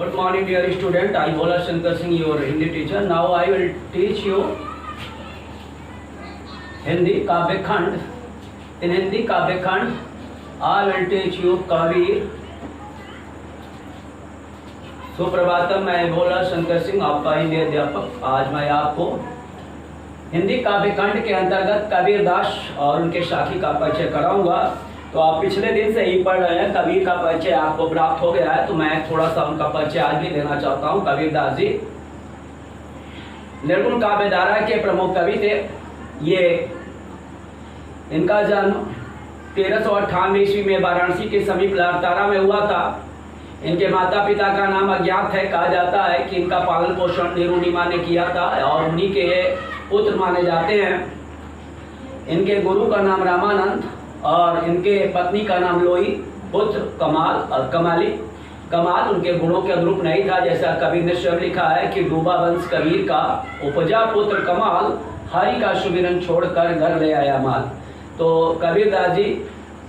Good morning, dear student. I Bhola Shankar Singh, your Hindi teacher. Now I will teach you Hindi काव्य खंड. In Hindi काव्य खंड, I will teach you Kabir. Suprabhatam, मैं भोला शंकर सिंह, आपका हिंदी अध्यापक. आज मैं आपको हिंदी काव्य खंड के अंतर्गत कबीर दास और उनके साथी का परिचय कराऊंगा. तो आप पिछले दिन से ही पढ़ रहे हैं, कबीर का परिचय आपको प्राप्त हो गया है, तो मैं थोड़ा सा उनका परिचय आज भी देना चाहता हूँ. कबीर दास जी निर्गुण काव्य धारा के प्रमुख कवि थे. ये इनका जन्म 1398 ईस्वी में वाराणसी के समीप लहरतारा में हुआ था. इनके माता पिता का नाम अज्ञात है. कहा जाता है कि इनका पालन पोषण निरुणिमा ने किया था और उन्हीं के पुत्र माने जाते हैं. इनके गुरु का नाम रामानंद और इनके पत्नी का नाम लोई, पुत्र कमाल और कमाल उनके गुणों के अनुरूप नहीं था. जैसा कबीर ने स्वयं लिखा है कि डूबा वंश कबीर का, उपजा पुत्र कमाल, हरि का सुमिरन छोड़कर घर ले आया माल. तो कबीर दास जी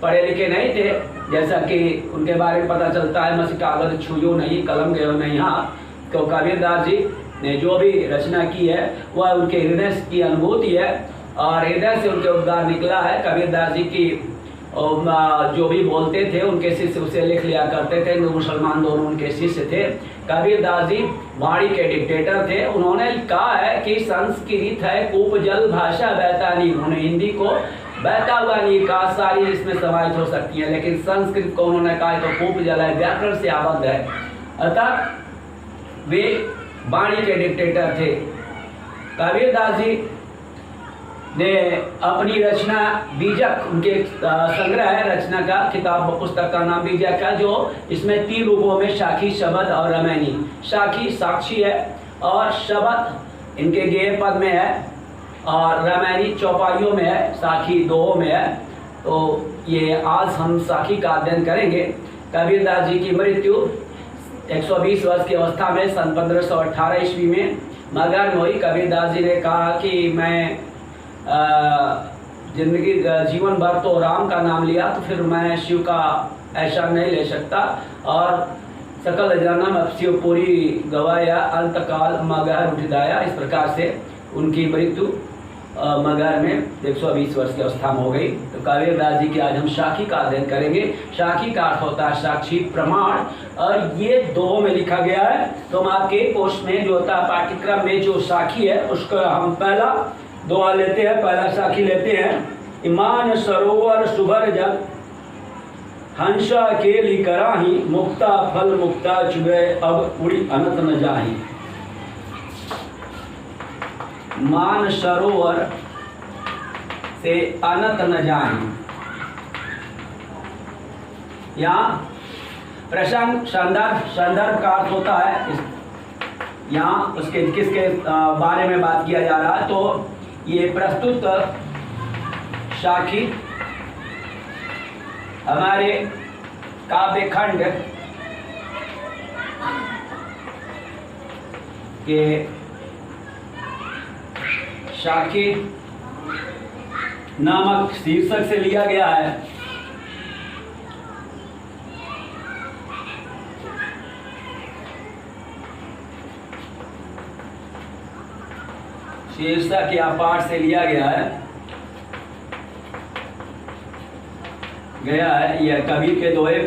पढ़े लिखे नहीं थे, जैसा कि उनके बारे में पता चलता है. मसी कागज छुयो नहीं, कलम गयो नहीं हाथ. तो कबीर दास जी ने जो भी रचना की है वह उनके हृदय की अनुभूति है और हृदय से उनके उद्गार निकला है. कबीर दास जी की जो भी बोलते थे उनके शिष्य उसे लिख लिया करते थे. मुसलमान दोनों उनके शिष्य थे. कबीर दास जी वाणी के डिक्टेटर थे. उन्होंने कहा है कि संस्कृत है कूप जल भाषा बहता नहीं. उन्होंने हिंदी को बहता हुआ नहीं कहा, सारी इसमें समाहित हो सकती है, लेकिन संस्कृत को उन्होंने कहा तो कूप जल है, व्याकरण से आबद्ध है. अतः वे वाणी के डिक्टेटर थे. कबीर दास जी ने अपनी रचना बीजक, उनके संग्रह है रचना का, किताब पुस्तक का नाम बीजक है, जो इसमें 3 रूपों में साखी, शबद और रामायणी. साखी साक्षी है और शबद इनके गेय पद में है और रामायणी चौपाइयों में है, साखी दोहों में है. तो ये आज हम साखी का अध्ययन करेंगे. कबीर दास जी की मृत्यु 120 वर्ष की अवस्था में सन 1518 ईस्वी में मगहर में हुई. कबीर दास जी ने कहा कि मैं जिंदगी जीवन भर तो राम का नाम लिया, तो फिर मैं शिव का ऐसा नहीं ले सकता, और सकल जन्म अब शिवपुरी गवाया, अंतकाल मगहर उठदाया. इस प्रकार से उनकी मृत्यु मगहर में 120 वर्ष की अवस्था में हो गई. तो कबीर दास जी की आज हम साखी का अध्ययन करेंगे. साखी का अर्थ होता है साक्षी, प्रमाण, और ये दोहों में लिखा गया है. तो हम आपके कोर्स में जो होता है पाठ्यक्रम में जो साखी है उसका हम पहला दोहा लेते हैं, पहला साखी लेते हैं. ईमान सरोवर सुभर जल, हंसा केली कराही, मुक्ता फल मुक्ता चुगे, अब उड़ी अनंत न जाही. मान सरोवर से अनंत न जाही. यहाँ प्रसंग संदर्भ का अर्थ होता है. यहाँ उसके किसके बारे में बात किया जा रहा है. तो ये प्रस्तुत साखी हमारे काव्य खंड के साखी नामक शीर्षक से लिया गया है. शीर्षक या पाठ से लिया गया है यह कबीर के दोहे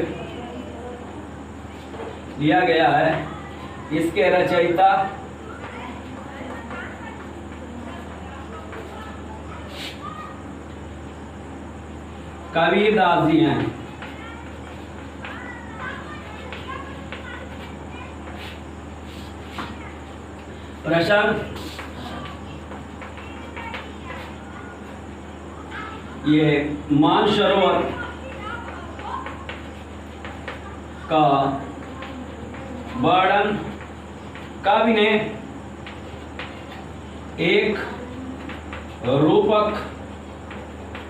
लिया गया है. इसके रचयिता कबीर दास जी हैं. प्रसंग ये मानसरोवर का वर्णन कवि ने एक रूपक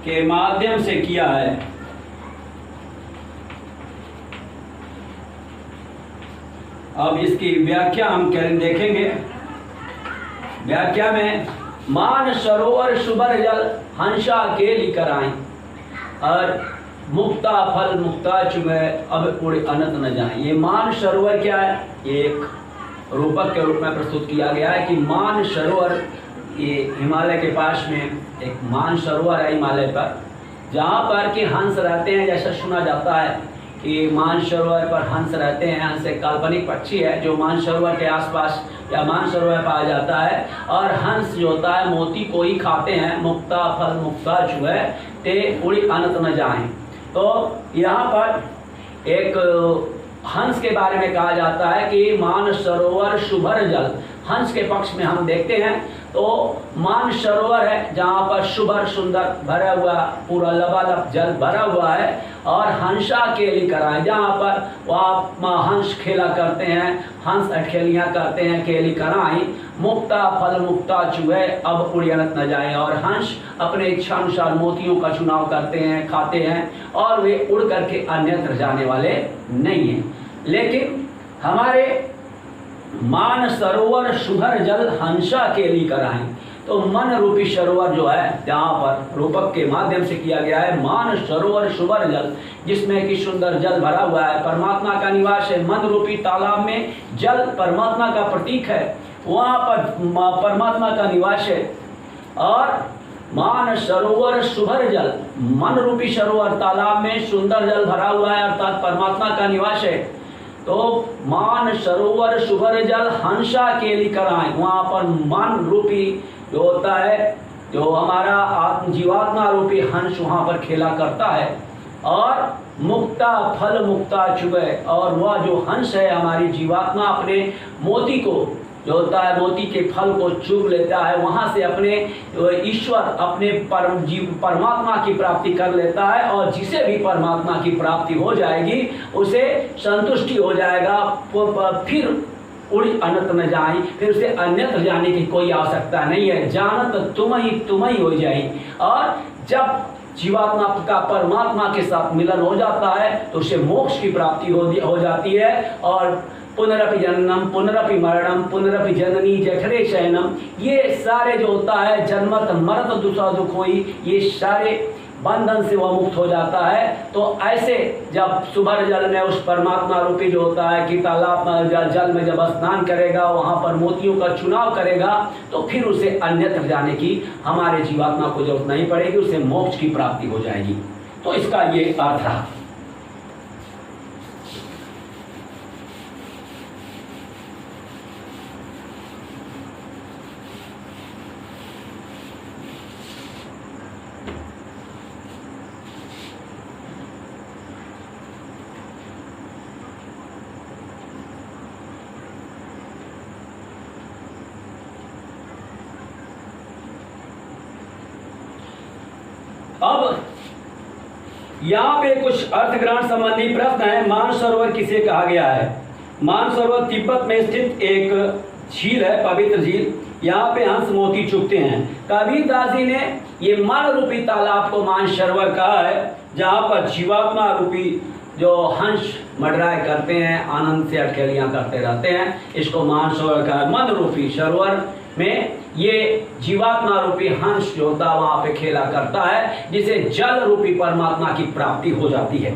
के माध्यम से किया है. अब इसकी व्याख्या हम देखेंगे. व्याख्या में मान सरोवर सुबर जल हंसा के लिकर आई, और मुक्ता फल मुक्ता चुमे अब उड़े अनंत न जाए। ये मान सरोवर क्या है? ये एक रूपक के रूप में प्रस्तुत किया गया है कि मान सरोवर, ये हिमालय के पास में एक मान सरोवर है हिमालय पर, जहाँ पर कि हंस रहते हैं। जैसा सुना जाता है कि मान सरोवर पर हंस रहते हैं। हंस एक काल्पनिक पक्षी है जो मान सरोवर के आसपास या मान सरोवर पाया जाता है, और हंस जो होता है मोती को ही खाते हैं। मुक्ता फल मुक्ता चुहे ते उड़ी अनंत न जाए। तो यहाँ पर एक हंस के बारे में कहा जाता है कि मान सरोवर शुभर जल। हंस के पक्ष में हम देखते हैं तो मान सरोवर है जहाँ पर शुभर सुंदर भरा हुआ पूरा लबालब जल भरा हुआ है, और हंसा केली कराए जहाँ पर वह हंस खेला करते हैं, हंस अटखेलियाँ करते हैं, केली कराई। मुक्ता फल मुक्ता चुहे अब उड़ी अनंत न जाए। और हंस अपने इच्छा अनुसार मोतियों का चुनाव करते हैं, खाते हैं, और वे उड़ करके अन्यत्र जाने वाले नहीं हैं। लेकिन हमारे मान सरोवर शुभर जल हंसा केली कराएं। तो मन रूपी सरोवर जो है, जहाँ पर रूपक के माध्यम से किया गया है, मान सरोवर शुभर जल, जिसमें कि सुंदर जल भरा हुआ है, परमात्मा का निवास है। मन रूपी तालाब में जल परमात्मा का प्रतीक है, वहाँ पर परमात्मा का निवास है। और मान सरोवर शुभर जल, मन रूपी सरोवर तालाब में सुंदर जल भरा हुआ है, अर्थात परमात्मा का निवास है। तो मान सरोवर शुभर जल हंसा केली कराएं, वहाँ पर मन रूपी जो होता है, जो हमारा जीवात्मा रूपी हंस वहाँ पर खेला करता है। और मुक्ता फल मुक्ता चुभे, और वह जो हंस है हमारी जीवात्मा अपने मोती को जो होता है, मोती के फल को चुभ लेता है, वहाँ से अपने ईश्वर अपने परमात्मा की प्राप्ति कर लेता है। और जिसे भी परमात्मा की प्राप्ति हो जाएगी उसे संतुष्टि हो जाएगा, फिर उड़ी अनंत न जाए, फिर उसे अन्यत्र जाने की कोई आवश्यकता नहीं है। जानत तुम ही हो जाए। और जब जीवात्मा का परमात्मा के साथ मिलन हो जाता है तो उसे मोक्ष की प्राप्ति हो जाती है। और पुनरपि जन्म पुनरपि मरणम पुनरपि जननी जठरे शयनम, ये सारे जो होता है जन्मत मरत दुसा दुख होई, ये सारे बंधन से वह मुक्त हो जाता है। तो ऐसे जब सुभर जल में उस परमात्मा रूपी जो होता है कि तालाब जल में जब स्नान करेगा, वहाँ पर मोतियों का चुनाव करेगा, तो फिर उसे अन्यत्र जाने की हमारे जीवात्मा को जरूरत नहीं पड़ेगी, उसे मोक्ष की प्राप्ति हो जाएगी। तो इसका ये अर्थ रहा। अब यहाँ पे कुछ अर्थग्रहण संबंधी प्रश्न है। मानसरोवर किसे कहा गया है? मानसरोवर तिब्बत में स्थित एक झील है, पवित्र झील। यहाँ पे हंस मोती चुगते हैं। कबीरदास जी ने ये मन रूपी तालाब को मानसरोवर कहा है, जहाँ पर जीवात्मा रूपी जो हंस मंडराए करते हैं, आनंद से अटखेलियाँ करते रहते हैं, इसको मानसरोवर कहा है। मन रूपी सरोवर में ये जीवात्मा रूपी हंस जो होता है वहाँ पे खेला करता है, जिसे जल रूपी परमात्मा की प्राप्ति हो जाती है।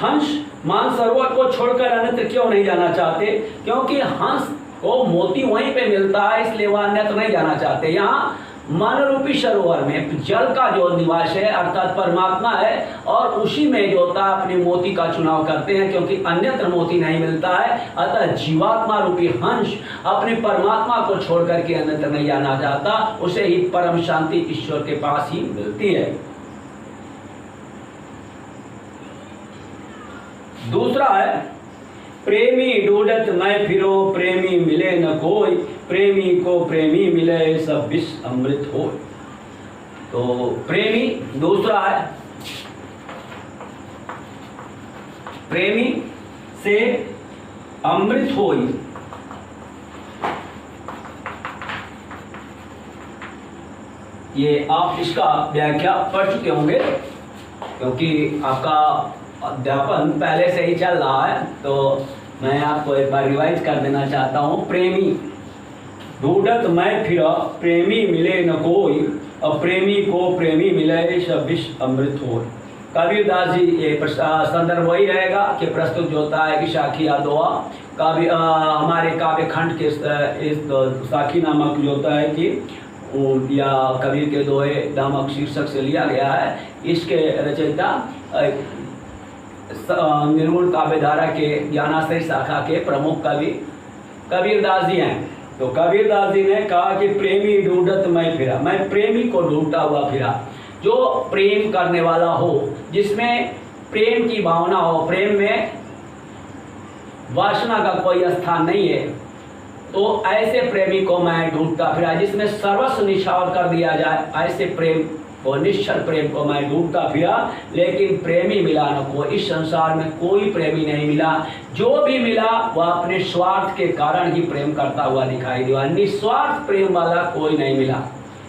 हंस मानसरोवर को छोड़कर अन्यत्र क्यों नहीं जाना चाहते? क्योंकि हंस को मोती वहीं पे मिलता है, इसलिए वह अन्यत्र नहीं जाना चाहते। यहाँ मन रूपी सरोवर में जल का जो निवास है अर्थात परमात्मा है, और उसी में जो होता है अपने मोती का चुनाव करते हैं, क्योंकि अन्यत्र मोती नहीं मिलता है। अतः जीवात्मा रूपी हंस अपने परमात्मा को छोड़ करके अन्यत्र नहीं जाना चाहता, उसे ही परम शांति ईश्वर के पास ही मिलती है। दूसरा है प्रेमी ढूंढत मैं फिरो प्रेमी मिले न कोई, प्रेमी को प्रेमी मिले सब विष अमृत हो। तो प्रेमी दूसरा है, प्रेमी से अमृत होई। ये आप इसका व्याख्या पढ़ चुके होंगे, क्योंकि आपका अध्यापन पहले से ही चल रहा है, तो मैं आपको एक बार रिवाइज कर देना चाहता हूँ। प्रेमी ढूंढत मैं फिरा प्रेमी मिले न कोई, और प्रेमी को प्रेमी मिले सब विष अमृत हो। कबीरदास जी ये संदर्भ वही रहेगा कि प्रस्तुत जो होता है कि साखिया दोहा काव्य हमारे काव्य खंड के इस साखी नामक जो होता है कि या कबीर के दोहे नामक शीर्षक से लिया गया है। इसके रचयिता निर्गुण काव्यधारा के ज्ञानाश्रय शाखा के प्रमुख कवि कबीरदास जी हैं। तो कबीरदास जी ने कहा कि प्रेमी ढूंढत मैं फिरा, मैं प्रेमी को ढूंढता हुआ फिरा। जो प्रेम करने वाला हो, जिसमें प्रेम की भावना हो, प्रेम में वासना का कोई स्थान नहीं है, तो ऐसे प्रेमी को मैं ढूंढता फिरा। जिसमें सर्वस्व निछावर कर दिया जाए, ऐसे प्रेम को, निश्चल प्रेम को मैं ढूंढता फिरा, लेकिन प्रेमी मिला न को। इस संसार में कोई प्रेमी नहीं मिला। जो भी मिला वह अपने स्वार्थ के कारण ही प्रेम करता हुआ दिखाई दिया। निस्वार्थ प्रेम वाला कोई नहीं मिला।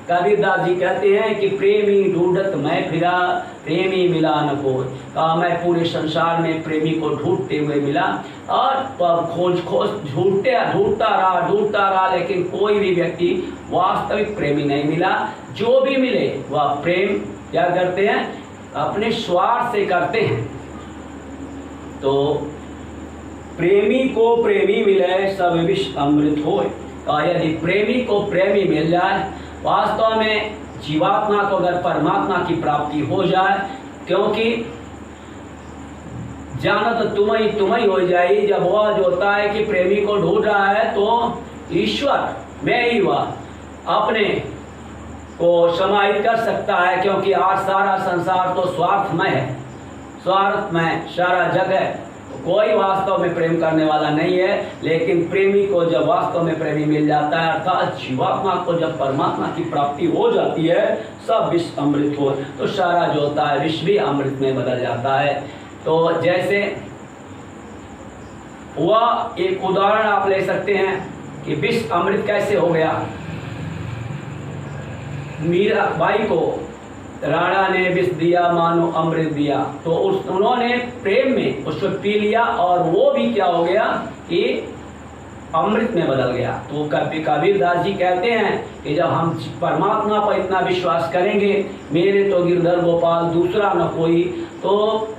कबीरदास जी कहते हैं कि प्रेमी ढूंढत मैं फिरा, प्रेमी मिला न कोई। कहा मैं पूरे संसार में प्रेमी को ढूंढते हुए मिला और खोज ढूंढता रहा, लेकिन कोई भी व्यक्ति वास्तविक प्रेमी नहीं मिला। जो भी मिले वह प्रेम क्या करते हैं, अपने स्वार्थ से करते हैं। तो प्रेमी को प्रेमी मिले सब विष अमृत होए। यदि प्रेमी को प्रेमी मिल जाए, वास्तव में जीवात्मा को अगर परमात्मा की प्राप्ति हो जाए, क्योंकि जानत तुम्हें हो जाए। जब वह जो होता है कि प्रेमी को ढूंढ रहा है तो ईश्वर में ही वह अपने को समाहित कर सकता है, क्योंकि आज सारा संसार तो स्वार्थमय है, स्वार्थमय सारा जग है। कोई वास्तव में प्रेम करने वाला नहीं है। लेकिन प्रेमी को जब वास्तव में प्रेमी मिल जाता है, अर्थात जीवात्मा को जब परमात्मा की प्राप्ति हो जाती है, सब विश्व अमृत हो, तो सारा जो होता है विश्व भी अमृत में बदल जाता है। तो जैसे वह एक उदाहरण आप ले सकते हैं कि विश्व अमृत कैसे हो गया। मीराबाई को राणा ने विष दिया मानो अमृत दिया, तो उन्होंने प्रेम में उसको पी लिया और वो भी क्या हो गया कि अमृत में बदल गया। तो कबीरदास जी कहते हैं कि जब हम परमात्मा पर इतना विश्वास करेंगे, मेरे तो गिरधर गोपाल दूसरा न कोई, तो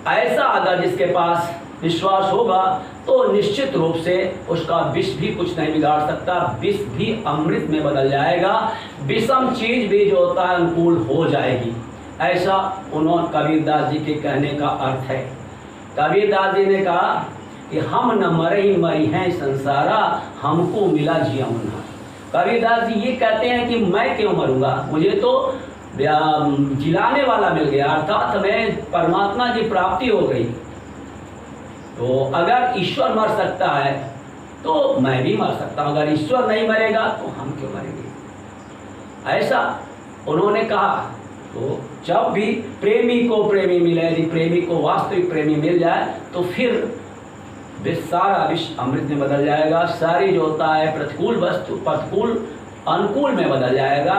ऐसा अगर जिसके पास विश्वास होगा तो निश्चित रूप से उसका विष भी कुछ नहीं बिगाड़ सकता। विष भी अमृत में बदल जाएगा, विषम चीज भी जो होता है अनुकूल हो जाएगी। ऐसा उन्होंने कबीरदास जी के कहने का अर्थ है। कबीरदास जी ने कहा कि हम न मरे मरी हैं संसारा, हमको मिला जिया मुन्ना। कबीरदास जी ये कहते हैं कि मैं क्यों मरूंगा, मुझे तो जिलाने वाला मिल गया, अर्थात मैं परमात्मा की प्राप्ति हो गई। तो अगर ईश्वर मर सकता है तो मैं भी मर सकता हूँ, अगर ईश्वर नहीं मरेगा तो हम क्यों मरेंगे, ऐसा उन्होंने कहा। तो जब भी प्रेमी को प्रेमी मिले, यदि प्रेमी को वास्तविक प्रेमी मिल जाए, तो फिर सारा विश्व अमृत में बदल जाएगा। सारी जो होता है प्रतिकूल वस्तु प्रतिकूल अनुकूल में बदल जाएगा।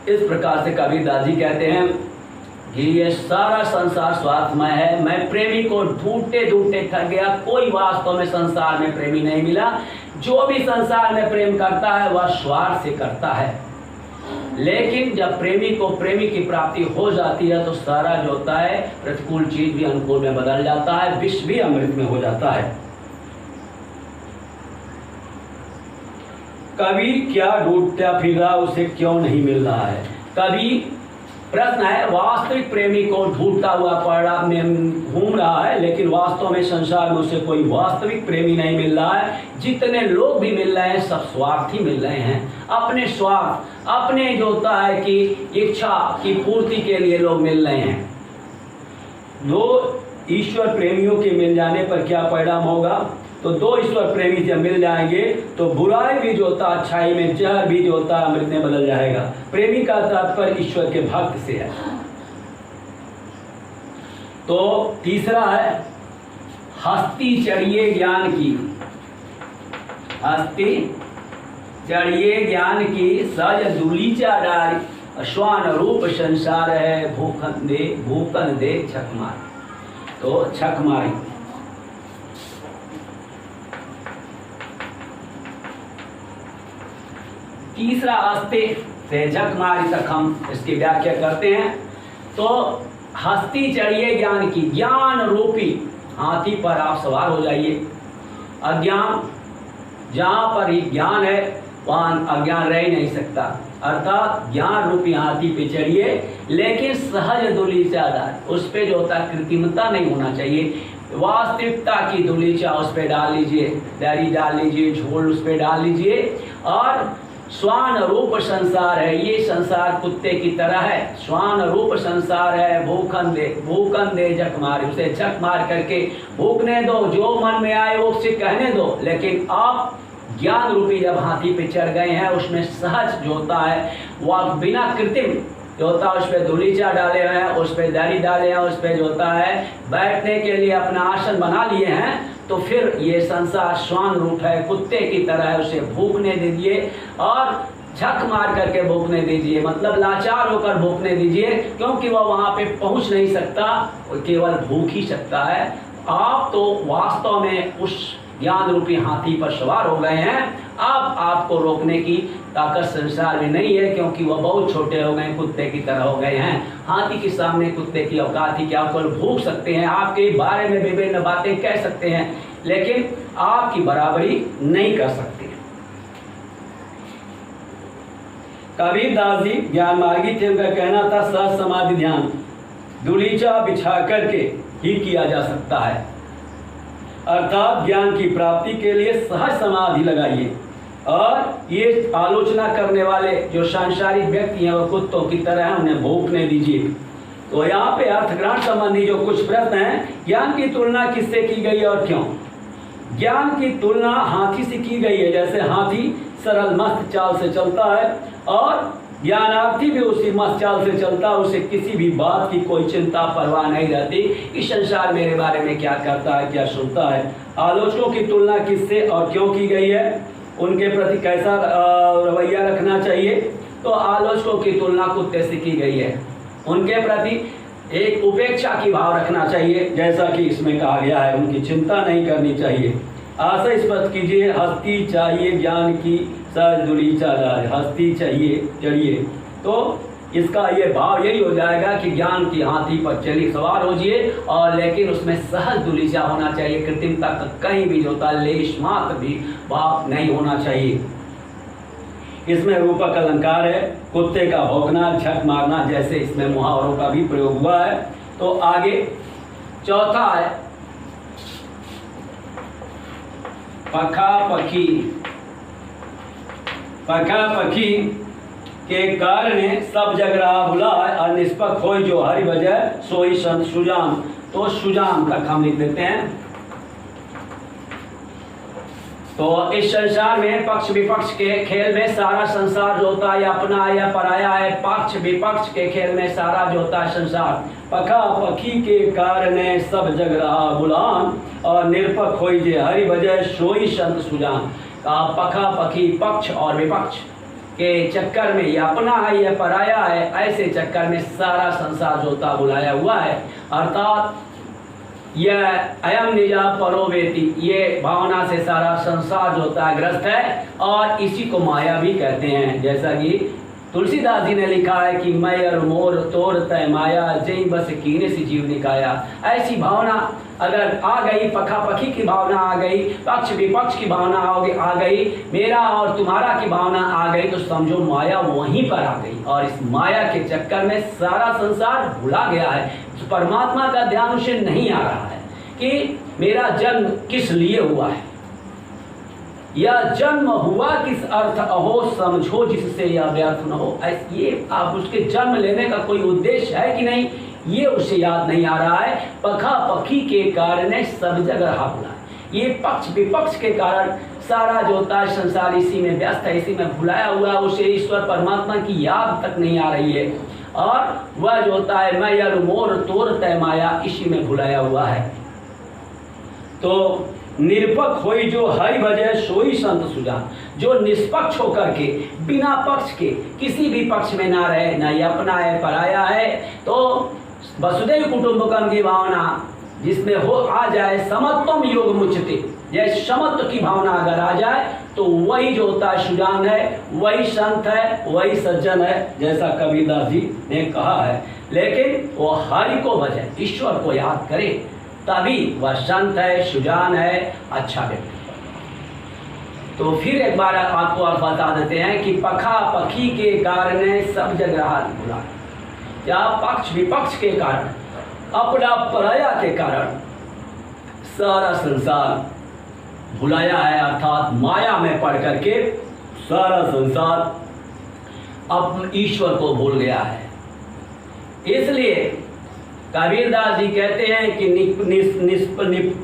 इस प्रकार से कबीरदास जी कहते हैं कि ये सारा संसार स्वार्थमय है। मैं प्रेमी को ढूंढते ढूंढते थक गया, कोई वास्तव में संसार में प्रेमी नहीं मिला। जो भी संसार में प्रेम करता है वह स्वार्थ से करता है, लेकिन जब प्रेमी को प्रेमी की प्राप्ति हो जाती है तो सारा जो होता है प्रतिकूल चीज भी अनुकूल में बदल जाता है, विश्व भी अमृत में हो जाता है। कभी क्या ढूंढता फिर रहा, उसे क्यों नहीं मिल रहा है। कभी प्रश्न है, वास्तविक प्रेमी को ढूंढता हुआ पड़ा में घूम रहा है, लेकिन वास्तव में संसार में उसे कोई वास्तविक प्रेमी नहीं मिल रहा है। जितने लोग भी मिल रहे हैं सब स्वार्थी मिल रहे हैं, अपने स्वार्थ अपने जो होता है कि इच्छा की पूर्ति के लिए लोग मिल रहे हैं। दो ईश्वर प्रेमियों के मिल जाने पर क्या परिणाम होगा, तो दो ईश्वर प्रेमी जब मिल जाएंगे तो बुराई भी जो होता अच्छाई में, जहर भी जो होता अमृत में बदल जाएगा। प्रेमी का तात्पर्य ईश्वर के भक्त से है। तो तीसरा है, हस्ती चढ़िए ज्ञान की, हस्ती चढ़िए ज्ञान की, सज दुलीचा डारी, अश्वान रूप संसार है, भूखन दे छक मार। तो छक मारी। तीसरा आस्ते से झक मारी तक हम इसकी व्याख्या करते हैं। तो हस्ती चढ़िए ज्ञान की, ज्ञान रूपी हाथी पर आप सवार हो जाइए। अज्ञान, जहाँ पर ही ज्ञान है वहाँ अज्ञान रह ही नहीं सकता, अर्थात ज्ञान रूपी हाथी पे चढ़िए, लेकिन सहज दुलीचादार, उस पे जो होता है कृत्रिमता नहीं होना चाहिए, वास्तविकता की दुलीचा उस पे डाल लीजिए, डैरी डाल लीजिए, झोल उस पे डाल लीजिए। और स्वान रूप संसार है, ये संसार कुत्ते की तरह है, स्वान रूप संसार है, भूखन दे झक मार, उसे झक मार करके भूखने दो, जो मन में आए वो उसे कहने दो। लेकिन आप ज्ञान रूपी जब हाथी पे चढ़ गए हैं, उसमें सहज जो होता है वह बिना कृत्रिम जो होता है, उस पर धूलीचा डाले हुए हैं, उस पर दरी डाले हैं, उस पर जो होता है बैठने के लिए अपना आसन बना लिए हैं, तो फिर ये संसार श्वान रूप है, कुत्ते की तरह है, उसे भूखने दीजिए और झक मार करके भूखने दीजिए, मतलब लाचार होकर भूखने दीजिए, क्योंकि वह वहाँ पे पहुँच नहीं सकता, वो केवल भूख ही सकता है। आप तो वास्तव में उस ज्ञान रूपी हाथी पर सवार हो गए हैं, अब आपको रोकने की ताकत संसार में नहीं है, क्योंकि वह बहुत छोटे हो गए, कुत्ते की तरह हो गए हैं। हाथी के सामने कुत्ते की औकात ही क्या, केवल भूख सकते हैं, आपके बारे में विभिन्न बातें कह सकते हैं, लेकिन आपकी बराबरी नहीं कर सकते। कबीरदास जी ज्ञान मार्गी थे, उनका कहना था सहज समाधि ध्यान दुलीचा बिछा करके ही किया जा सकता है, अर्थात ज्ञान की प्राप्ति के लिए सहज समाधि लगाइए। और ये आलोचना करने वाले जो सांसारिक व्यक्ति हैं वो कुत्तों की तरह हैं, उन्हें भूखने दीजिए। तो यहाँ पे अर्थग्रहण संबंधी जो कुछ प्रश्न हैं, ज्ञान की तुलना किससे की गई और क्यों? ज्ञान की तुलना हाथी से की गई है, जैसे हाथी सरल मस्त चाल से चलता है और ज्ञानार्थी भी उसी मस्त चाल से चलता है, उसे किसी भी बात की कोई चिंता परवाह नहीं रहती कि संसार मेरे बारे में क्या करता है, क्या सुनता है। आलोचकों की तुलना किससे और क्यों की गई है, उनके प्रति कैसा रवैया रखना चाहिए? तो आलोचकों की तुलना कुत्ते से की गई है, उनके प्रति एक उपेक्षा की भाव रखना चाहिए, जैसा कि इसमें कहा गया है, उनकी चिंता नहीं करनी चाहिए। आशा स्पष्ट कीजिए, हस्ती चाहिए ज्ञान की सहज दुलीचादार, हस्ती चाहिए चढ़िए। तो इसका ये भाव यही हो जाएगा कि ज्ञान की हाथी पर चलिए, सवार होजिए, और लेकिन उसमें सहज दुलीचा होना चाहिए, कृत्रिमता का कहीं भी जो होता है लेश मात्र भी भाव नहीं होना चाहिए। इसमें रूपक अलंकार है, कुत्ते का भौंकना, झक मारना, जैसे इसमें मुहावरों का भी प्रयोग हुआ है। तो आगे चौथा है पखा पखी। पखा पखी के कारण सब जग रहा भुला, और निष्पक्ष हो जो हरि वजह सोई संत सुजान। तो सुजान तक हम लिख देते हैं। तो इस संसार में पक्ष विपक्ष के खेल में सारा संसार जो होता है अपना या पराया है, पक्ष विपक्ष के खेल में सारा जो होता है संसार। पखा पखी के कारण सब जग रहा गुलाम, और निरपक्ष होई जे हरि वजह सोई संत सुजान। पखा पखी पक्ष और विपक्ष के चक्कर में यह अपना है या पराया है, ऐसे चक्कर में सारा संसार जो होता बुलाया हुआ है, अर्थात यह अयम निजा परोवेति, ये भावना से सारा संसार जो होता है ग्रस्त है, और इसी को माया भी कहते हैं। जैसा कि तुलसीदास जी ने लिखा है कि मैं और मोर तोड़ तय माया, जय बस कीने से जीव निकाया। ऐसी भावना अगर आ गई, पखा पखी की भावना आ गई, पक्ष विपक्ष की भावना आ गई, मेरा और तुम्हारा की भावना आ गई, तो समझो माया वहीं पर आ गई, और इस माया के चक्कर में सारा संसार भुला गया है। परमात्मा का ध्यान उसे नहीं आ रहा है कि मेरा जन्म किस लिए हुआ है, यह जन्म हुआ किस अर्थ अहो, समझो जिससे यह व्यर्थ न हो। ये आप उसके जन्म लेने का कोई उद्देश्य है कि नहीं, ये उसे याद नहीं आ रहा है। पखा पखी के कारण सब जगह भुला, ये पक्ष विपक्ष के कारण सारा जो होता है संसार इसी में व्यस्त है, इसी में भुलाया हुआ, उसे ईश्वर परमात्मा की याद तक नहीं आ रही है, और वह जो होता है मैं और मोर तोड़ तय माया, इसी में भुलाया हुआ है। तो निरपक्ष होई जो हरि वजह सोई संत सुजान, जो निष्पक्ष होकर के बिना पक्ष के किसी भी पक्ष में ना रहे, ना ये अपना है पराया है, तो वसुदेव कुटुंबकम की भावना जिसमें हो आ जाए समत्वम योग मुच्यते, जैसे समत्व की भावना अगर आ जाए तो वही जो होता है सुजान है, वही संत है, वही सज्जन है, जैसा कबीरदास जी ने कहा है। लेकिन वो हरि को भजे, ईश्वर को याद करे, तभी वह संत है, सुजान है, अच्छा व्यक्ति। तो फिर एक बार आपको आप बता देते हैं कि पखा पखी के कारण सब जगह हाथ भुला, या पक्ष विपक्ष के कारण, अपना पराया के कारण सारा संसार भुलाया है, अर्थात माया में पड़ करके सारा संसार अब ईश्वर को भूल गया है। इसलिए कबीरदास जी कहते हैं कि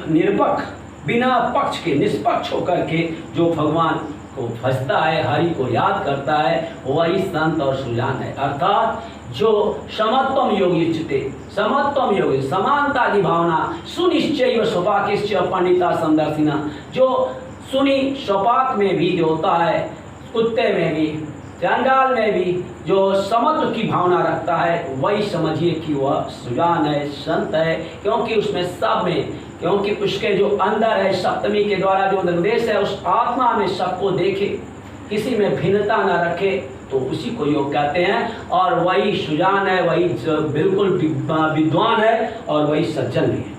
निरपक्ष, बिना पक्ष के, निष्पक्ष होकर के जो भगवान को भजता है, हरि को याद करता है, वही संत और सुजान है। अर्थात जो समत्वम योग युच्यते, समत्वम योग, समानता की भावना, सुनिश्चय स्वपाकिश्च पंडिता संदर्शिना, जो सुनी स्वपाक में भी जो होता है, कुत्ते में भी, जंजाल में भी जो समत्व की भावना रखता है, वही समझिए कि वह सुजान है, संत है। क्योंकि उसमें सब में, क्योंकि उसके जो अंदर है, सप्तमी के द्वारा जो निर्देश है, उस आत्मा में सबको देखे, किसी में भिन्नता न रखे, तो उसी को योग कहते हैं। और वही सुजान है, वही बिल्कुल विद्वान है, और वही सज्जन भी है।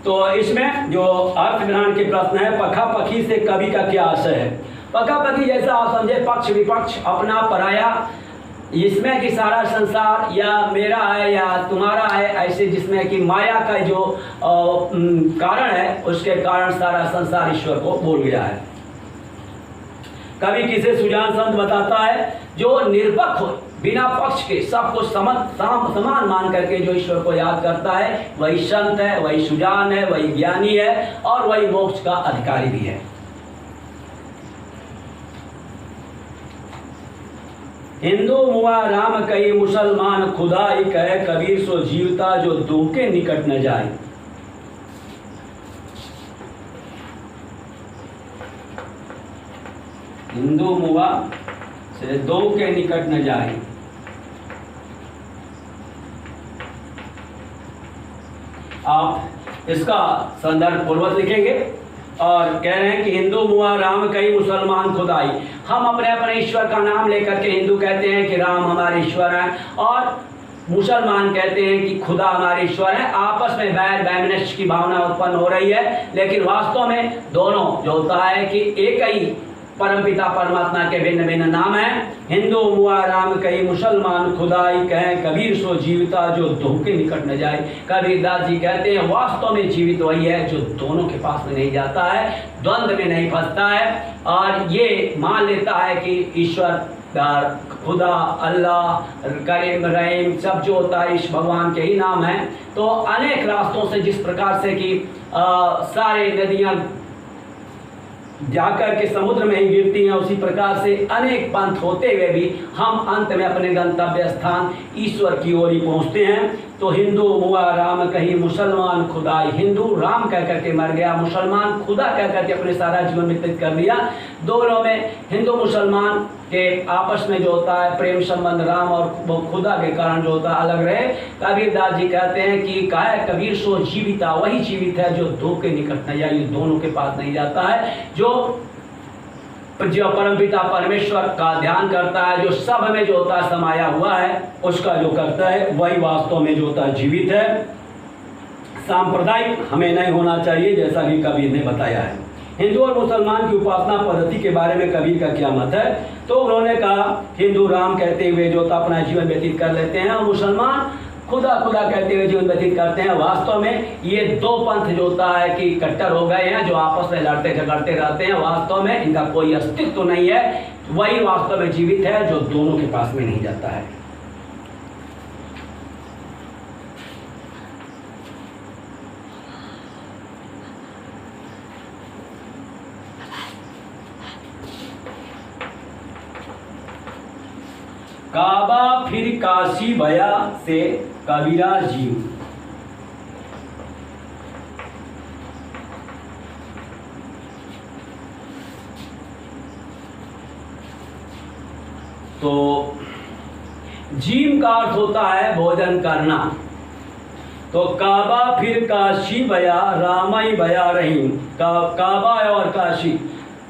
तो इसमें जो अर्थ ग्रहण के प्रश्न है, पखा पखी से कवि का क्या आशय है। पखा पखी जैसा आप समझे, पक्ष विपक्ष, अपना पराया, इसमें कि सारा संसार या मेरा है या तुम्हारा है, ऐसे जिसमें कि माया का जो कारण है, उसके कारण सारा संसार ईश्वर को भूल गया है। कवि किसे सुजान संत बताता है, जो निरपक्ष हो, बिना पक्ष के, सबको समान मान करके जो ईश्वर को याद करता है, वही संत है, वही सुजान है, वही ज्ञानी है, और वही मोक्ष का अधिकारी भी है। हिंदू मुआ राम कई, मुसलमान खुदा ही कहे, कबीर सो जीवता जो दो के निकट न जाए। हिंदू मुआ से दो के निकट न जाए। आप इसका संदर्भ पूर्वक लिखेंगे और कह रहे हैं कि हिंदू मुआ राम कई, मुसलमान खुदाई। हम अपने अपने ईश्वर का नाम लेकर के हिंदू कहते हैं कि राम हमारे ईश्वर हैं, और मुसलमान कहते हैं कि खुदा हमारे ईश्वर है। आपस में बैर वैमनस्य की भावना उत्पन्न हो रही है, लेकिन वास्तव में दोनों जो होता है कि एक ही परमपिता परमात्मा के भिन्न भिन्न नाम है। हिंदू मुआ राम कही, मुसलमान खुदाई कहे, कबीर सो जीविता जो दो के निकट न जाए। कबीरदास जी कहते हैं वास्तव में जीवित वही है जो दोनों के पास में नहीं जाता है, द्वंद्व में नहीं फंसता है, और ये मान लेता है कि ईश्वर, खुदा, अल्लाह, करीम, रहीम, सब जो होता है इस भगवान के ही नाम है। तो अनेक रास्तों से, जिस प्रकार से कि सारे नदियाँ जाकर के समुद्र में ही गिरती हैं, उसी प्रकार से अनेक पंथ होते हुए भी हम अंत में अपने गंतव्य स्थान ईश्वर की ओर ही पहुंचते हैं। तो हिंदू मुआ राम कही, मुसलमान खुदाई। हिंदू राम कह करके मर गया, मुसलमान खुदा कह करके अपने सारा जीवन व्यतीत कर दिया। दोनों में हिंदू मुसलमान के आपस में जो होता है प्रेम संबंध, राम और खुदा के कारण जो होता है अलग रहे। कबीरदास जी कहते हैं कि काय कबीर सो जीविता, वही जीवित है जो दो के निकट न जाए, दोनों के पास नहीं जाता है। जो परमपिता परमेश्वर का ध्यान करता है, जो सब में जो होता है समाया हुआ है, उसका जो करता है वही वास्तव में जो होता है जीवित है। सांप्रदायिक हमें नहीं होना चाहिए, जैसा कि कबीर ने बताया है। हिंदू और मुसलमान की उपासना पद्धति के बारे में कबीर का क्या मत है, तो उन्होंने कहा हिंदू राम कहते हुए जो होता अपना जीवन व्यतीत कर लेते हैं, और मुसलमान खुदा खुदा कहते हुए जीवन व्यतीत करते हैं। वास्तव में ये दो पंथ जो होता है कि कट्टर हो गए हैं, जो आपस में लड़ते झगड़ते रहते हैं। वास्तव में इनका कोई अस्तित्व तो नहीं है, वही वास्तव में जीवित है जो दोनों के पास में नहीं जाता है। काबा फिर काशी भया से कबीरा जीव। तो जीम का अर्थ होता है भोजन करना। तो काबा फिर काशी बया रामाई बया रहीम। काबा और काशी,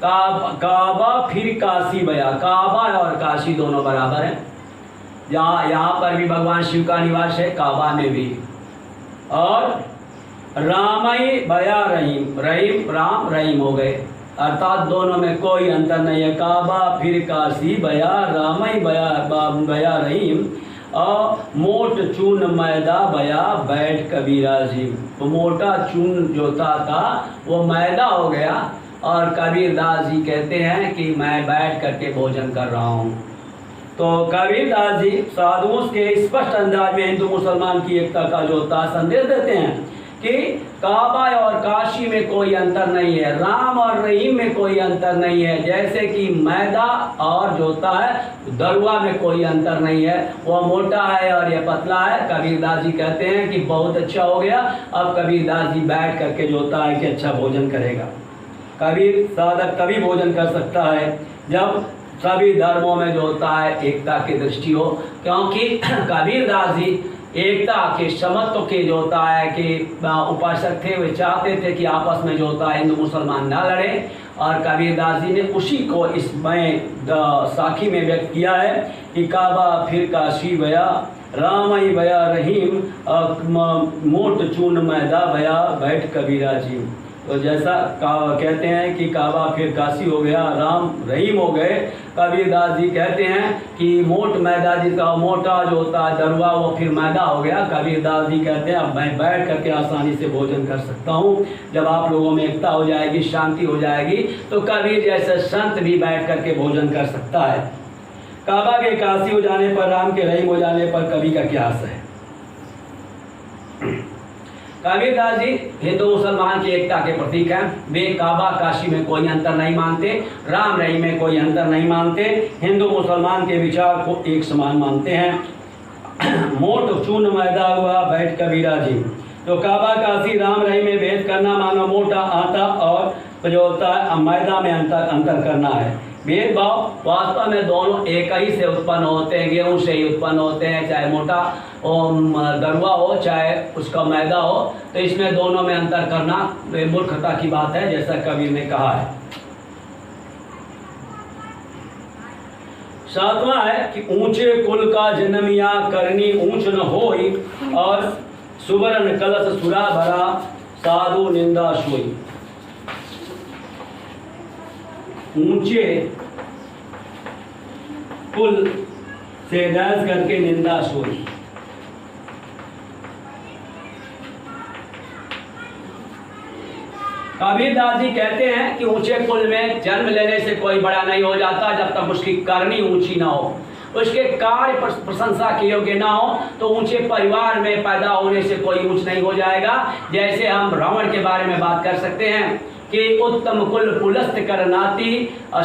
काबा फिर काशी बया, काबा और काशी दोनों बराबर हैं। यहाँ पर भी भगवान शिव का निवास है, काबा में भी। और रामाई बया रहीम, रहीम राम रहीम हो गए, अर्थात दोनों में कोई अंतर नहीं है। काबा फिर काशी बया रामाई बया रहीम। और मोट चून मैदा बया बैठ कबीरा जी। तो मोटा चून जो था वो मैदा हो गया और कबीरदास जी कहते हैं कि मैं बैठ करके भोजन कर रहा हूँ। तो कबीरदास जी साधुओं के स्पष्ट अंदाज में हिंदू मुसलमान की एकता का जो संदेश देते हैं कि काबा और काशी में कोई अंतर नहीं है, राम और रहीम में कोई अंतर नहीं है। जैसे कि मैदा और जो होता है दरुआ में कोई अंतर नहीं है, वो मोटा है और ये पतला है। कबीरदास जी कहते हैं कि बहुत अच्छा हो गया, अब कबीरदास जी बैठ करके जो होता है कि अच्छा भोजन करेगा। कबीर साधक तभी भोजन कर सकता है जब सभी धर्मों में जो होता है एकता की दृष्टि हो, क्योंकि कबीरदास जी एकता के समत्व के जो होता है कि उपासक थे, वे चाहते थे कि आपस में जो होता है हिंदू मुसलमान ना लड़े। और कबीरदास जी ने उसी को इसमें साखी में व्यक्त किया है कि काबा फिर काशी बया रामई बया रहीम, मोट चून मैदा बया बैठ कबीरा जी। तो जैसा कहते हैं कि काबा फिर काशी हो गया, राम रहीम हो गए, कबीरदास जी कहते हैं कि मोट मैदा जिसका मोटा जो होता है दरुआ वो फिर मैदा हो गया। कबीरदास जी कहते हैं अब मैं बैठ करके आसानी से भोजन कर सकता हूँ। जब आप लोगों में एकता हो जाएगी, शांति हो जाएगी, तो कबीर जैसे संत भी बैठ करके भोजन कर सकता है। काबा के काशी हो जाने पर, राम के रहीम हो जाने पर कवि का क्या आस है। कबीरदास जी हिंदू मुसलमान की एकता के प्रतीक हैं। वे काबा काशी में कोई अंतर नहीं मानते, राम रहीम में कोई अंतर नहीं मानते, हिंदू मुसलमान के विचार को एक समान मानते हैं। मोट चून मैदा हुआ बैठ कबीरा जी। तो काबा काशी राम रहीम में भेद करना मानो मोटा आटा और जो होता है मैदा में अंतर करना है। भेदभाव वास्तव में दोनों एक ही से उत्पन्न होते हैं, गेहूं से ही उत्पन्न होते हैं, चाहे मोटा दरुआ हो चाहे उसका मैदा हो। तो इसमें दोनों में अंतर करना मूर्खता की बात है, जैसा कबीर ने कहा है। सातवां है कि ऊंचे कुल का जन्मिया करनी ऊंच न होई, और सुवर्ण कलश सुरा भरा साधु निंदा सोई। ऊंचे कुल से डैश करके निंदा सोई। कबीरदास जी कहते हैं कि ऊंचे कुल में जन्म लेने से कोई बड़ा नहीं हो जाता जब तक उसकी करनी ऊंची ना हो, उसके कार्य प्रशंसा के योग्य ना हो। तो ऊंचे परिवार में पैदा होने से कोई ऊंच नहीं हो जाएगा। जैसे हम रावण के बारे में बात कर सकते हैं कि उत्तम कुल पुलस्त कर नाती,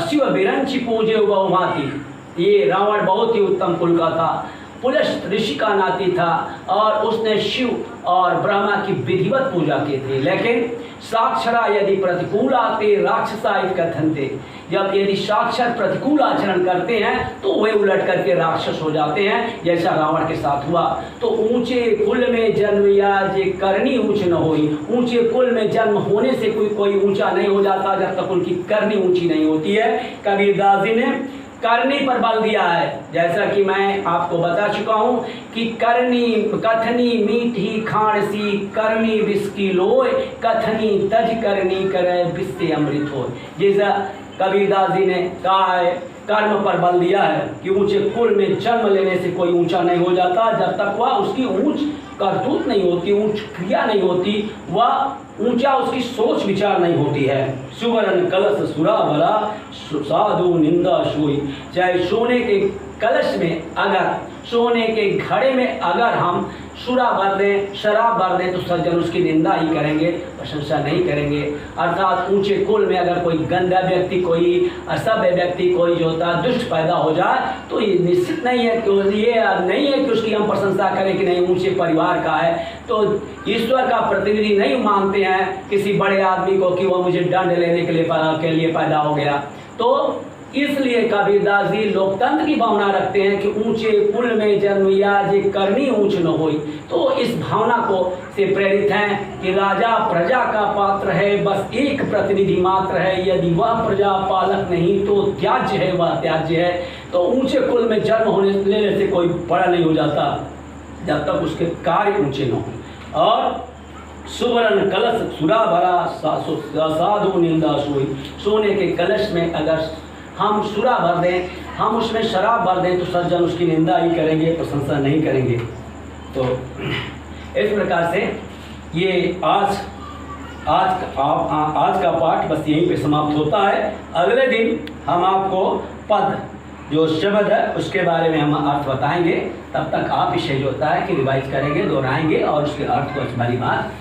शिव बिरंची पूजे बहुमाती। ये रावण बहुत ही उत्तम कुल का था, पुलस्त ऋषि का नाती था और उसने शिव और ब्रह्मा की विधिवत पूजा की थी। लेकिन साक्षरा यदि प्रतिकूल आते राक्षसा कथन थे, जब यदि साक्षर प्रतिकूल आचरण करते हैं तो वे उलट करके राक्षस हो जाते हैं, जैसा रावण के साथ हुआ। तो ऊंचे कुल में जन्म या जे करनी ऊंच न होई। ऊंचे कुल में जन्म होने से कोई ऊंचा नहीं हो जाता जब तक उनकी करनी ऊंची नहीं होती है। कबीरदास जी ने करनी पर बल दिया है, जैसा कि मैं आपको बता चुका हूं कि करनी कथनी मीठी खाणसी, करनी विस्की लोय, कथनी तज करनी करे विस्से अमृत हो। जैसा कबीरदास जी ने कहा है, कर्म पर बल दिया है कि ऊंचे कुल में जन्म लेने से कोई ऊंचा नहीं हो जाता जब तक वह उसकी ऊंच करतूत नहीं होती, ऊंच क्रिया नहीं होती, वह ऊंचा उसकी सोच विचार नहीं होती है। सुवर्ण कलश सुरा भरा साधु निंदा सोई। चाहे सोने के कलश में, अगर सोने के घड़े में अगर हम सुरा भर दें, शराब भर दें, तो सज्जन उसकी निंदा ही करेंगे, प्रशंसा नहीं करेंगे। अर्थात ऊंचे कुल में अगर कोई गंदा व्यक्ति, कोई असभ्य व्यक्ति, कोई जो होता है दुष्ट पैदा हो जाए तो ये निश्चित नहीं है कि ये नहीं है कि उसकी हम प्रशंसा करें कि नहीं ऊंचे परिवार का है। तो ईश्वर का प्रतिनिधि नहीं मानते हैं किसी बड़े आदमी को कि वह मुझे दंड लेने के लिए पैदा हो गया। तो इसलिए कबीरदास जी लोकतंत्र की भावना रखते हैं कि ऊंचे कुल में जन्म या जे करनी ऊंच न होई। तो इस भावना को से प्रेरित हैं कि राजा प्रजा का पात्र है, बस एक प्रतिनिधि मात्र है, यदि वह प्रजा पालक नहीं तो त्याज्य है, वह त्याज्य है। तो ऊंचे कुल में जन्म होने लेने से कोई बड़ा नहीं हो जाता जब तक उसके कार्य ऊंचे न हो। और सुवर्ण कलश सुरा भरा साधु निंदा सोई, सोने के कलश में अगर हम सुरा भर दें, हम उसमें शराब भर दें तो सज्जन उसकी निंदा ही करेंगे, प्रशंसा नहीं करेंगे। तो इस प्रकार से ये आज का पाठ बस यहीं पे समाप्त होता है। अगले दिन हम आपको पद जो शब्द है उसके बारे में हम अर्थ बताएंगे। तब तक आप इसे जो होता है कि रिवाइज करेंगे, दोहराएंगे और उसके अर्थ को अच्छी बात